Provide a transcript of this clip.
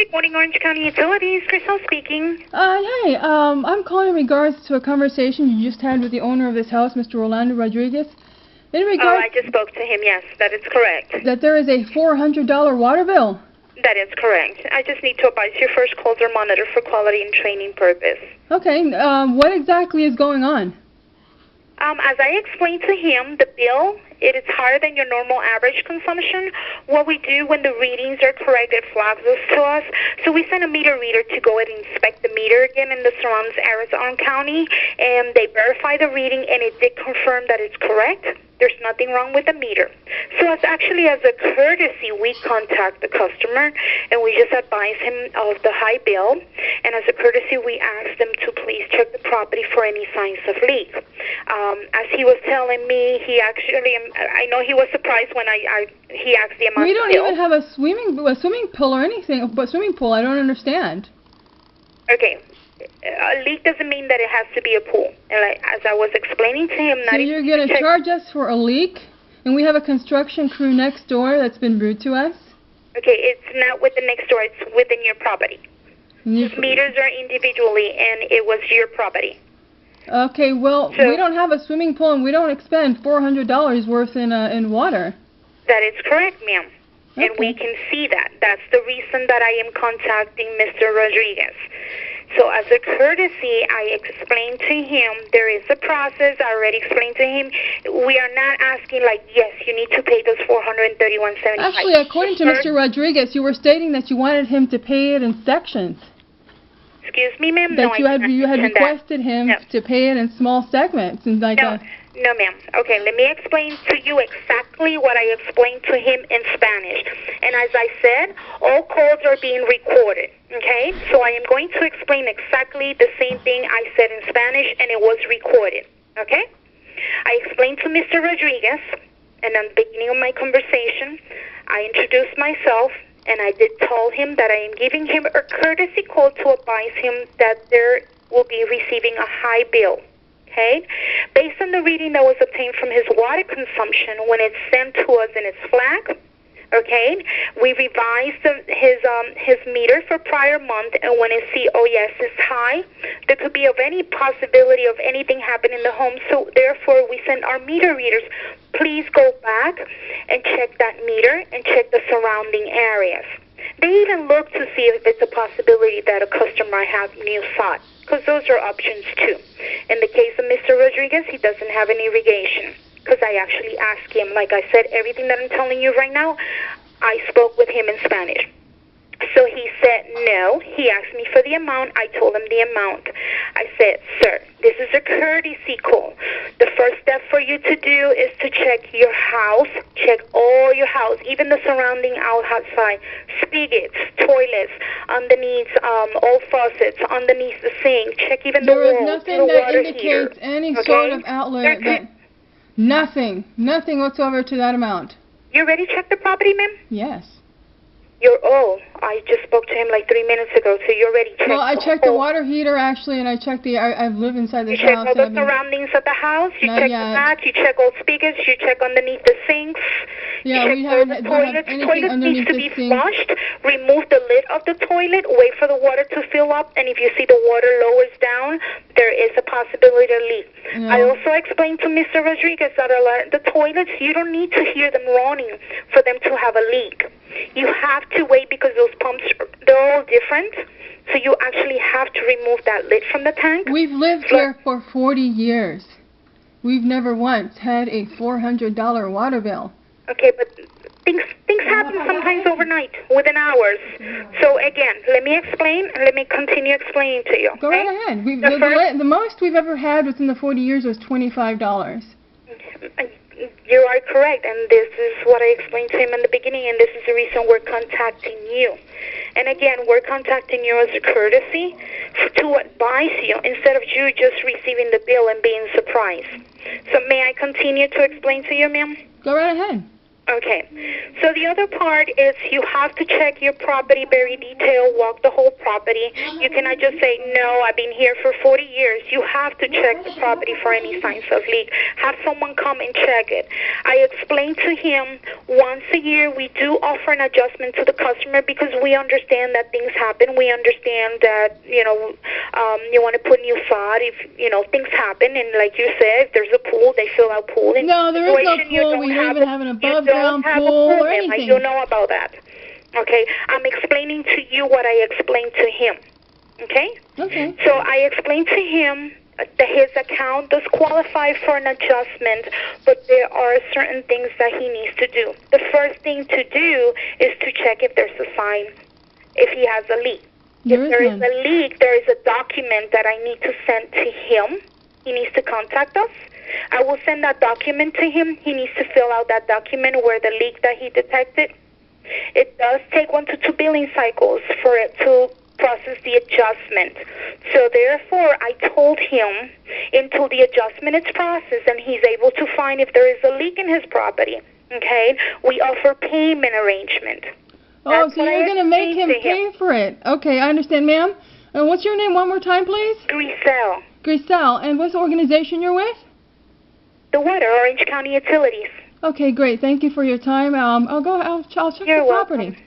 Good morning, Orange County Utilities. Crystal speaking. Hey, I'm calling in regards to a conversation you just had with the owner of this house, Mr. Orlando Rodriguez. In regards I just spoke to him, yes, that is correct. that there is a $400 water bill. That is correct. I just need to advise your first calls are monitored for quality and training purpose. Okay, what exactly is going on? As I explained to him, the bill, it is higher than your normal average consumption. What we do when the readings are correct, it flags us to us. So we send a meter reader to go and inspect the meter again in the surrounding areas of county, and they verify the reading, and it did confirm that it's correct. There's nothing wrong with the meter. So as a courtesy, we contact the customer, and we just advise him of the high bill. And as a courtesy, we ask them to please check the property for any signs of leak. As he was telling me, he actually, I know he was surprised when he asked the amount. We don't even have a swimming pool or anything. But swimming pool, I don't understand. Okay. A leak doesn't mean that it has to be a pool. And as I was explaining to him, so you're going to charge us for a leak, and we have a construction crew next door that's been rude to us? Okay, it's not with the next door. It's within your property. Meters are individually, and it was your property. Okay, well, so, we don't have a swimming pool, and we don't expend $400 worth in water. That is correct, ma'am. Okay. And we can see that. That's the reason that I am contacting Mr. Rodriguez. So as a courtesy, I explained to him there is a process. I already explained to him. We are not asking like, yes, you need to pay those $431.75. Actually, according to Mr. Rodriguez, you were stating that you wanted him to pay it in sections. Excuse me, ma'am? That you had requested him to pay it in small segments. And like No, ma'am. Okay, let me explain to you exactly what I explained to him in Spanish. And as I said, all calls are being recorded, okay? So I am going to explain exactly the same thing I said in Spanish, and it was recorded, okay? I explained to Mr. Rodriguez, and at the beginning of my conversation, I introduced myself, and I did tell him that I am giving him a courtesy call to advise him that there will be receiving a high bill. Okay? Based on the reading that was obtained from his water consumption when it's sent to us in its flag, okay, we revised his meter for prior month, and when it see, oh yes, it's high, there could be of any possibility of anything happening in the home, so therefore we send our meter readers, please go back and check that meter and check the surrounding areas. They even look to see if it's a possibility that a customer might have new sod, because those are options too. In the case of Mr. Rodriguez, he doesn't have any irrigation, because I actually asked him, like I said, everything that I'm telling you right now, I spoke with him in Spanish. So he said no. He asked me for the amount. I told him the amount. I said, sir, this is a courtesy call. The first step for you to do is to check your house, check all your house, even the surrounding outside, spigots, toilets, underneath all faucets, underneath the sink, check even the walls, the water heater. There is nothing that indicates any sort of outlet. Nothing whatsoever to that amount. You ready to check the property, ma'am? Yes. I just spoke to him like 3 minutes ago, so you're ready to check. Well, I checked the water heater, actually, and I checked I've lived inside this house. You check all the surroundings of the house, you check the mat, you check all spigots, you check underneath the sinks, yeah, you check all the toilets. Toilet needs to be flushed, remove the lid of the toilet, wait for the water to fill up, and if you see the water lowers down, there is a possibility of leak. Yeah. I also explained to Mr. Rodriguez that the toilets, you don't need to hear them running for them to have a leak. You have to wait because those pumps, they're all different. So you actually have to remove that lid from the tank. We've lived here for 40 years. We've never once had a $400 water bill. Okay, but things happen sometimes overnight, within hours. So again, let me explain, and let me continue explaining to you. Go right ahead. The most we've ever had within the 40 years was $25. You are correct, and this is what I explained to him in the beginning, and this is the reason we're contacting you. And again, we're contacting you as a courtesy to advise you instead of you just receiving the bill and being surprised. So may I continue to explain to you, ma'am? Go right ahead. Okay. So the other part is you have to check your property very detailed, walk the whole property. You cannot just say, no, I've been here for 40 years. You have to check the property for any signs of leak. Have someone come and check it. I explained to him once a year we do offer an adjustment to the customer because we understand that things happen. We understand that, you want to put new sod if, things happen. And like you said, if there's a pool, they fill out pool. No, there is no pool. We don't even have an above-ground pool or anything. You know about that. Okay? I'm explaining to you what I explained to him. Okay? Okay. So I explained to him that his account does qualify for an adjustment, but there are certain things that he needs to do. The first thing to do is to check if there's a sign, if he has a leak. If there is a leak, there is a document that I need to send to him. He needs to contact us. I will send that document to him. He needs to fill out that document where the leak that he detected. It does take 1 to 2 billing cycles for it to process the adjustment. So therefore, I told him until the adjustment is processed and he's able to find if there is a leak in his property, okay, we offer payment arrangement. Oh, so you're going to make him pay for it. Okay, I understand, ma'am. And what's your name one more time, please? Griselle. Griselle. And what's the organization you're with? The water, Orange County Utilities. Okay, great. Thank you for your time. I'll check the property. Welcome.